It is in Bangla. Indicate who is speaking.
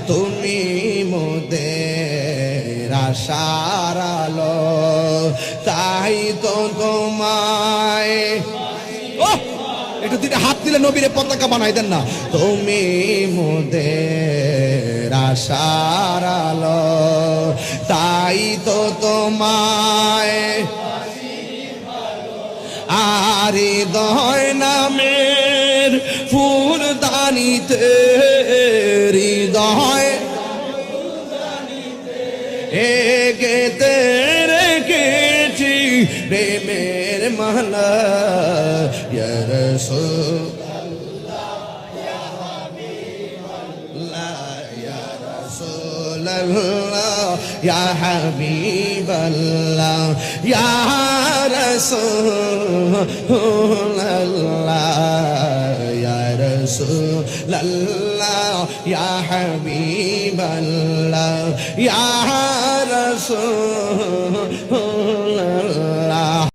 Speaker 1: তুমি মোদের আশার আলো, তাই তো তোমায় একটু দিকে হাত দিলে নবীরে পতাকা বানাই দেন না। তুমি মোদের আশার আলো, তাই তো তোমায় আর হৃদয় নামের ফুলদানিতে, হৃদয় এগেতে রেখেছি প্রেমের মালা, ইয়া রাসূলুল্লাহ ইয়া হাবিবাল্লাহ, ইয়া রাসূলুল্লাহ ইয়া হাবিবাল্লাহ, ইয়া রাসূলুল্লাহ ইয়া রাসূলুল্লাহ ইয়া হাবিবাল্লাহ, ইয়া রাসূল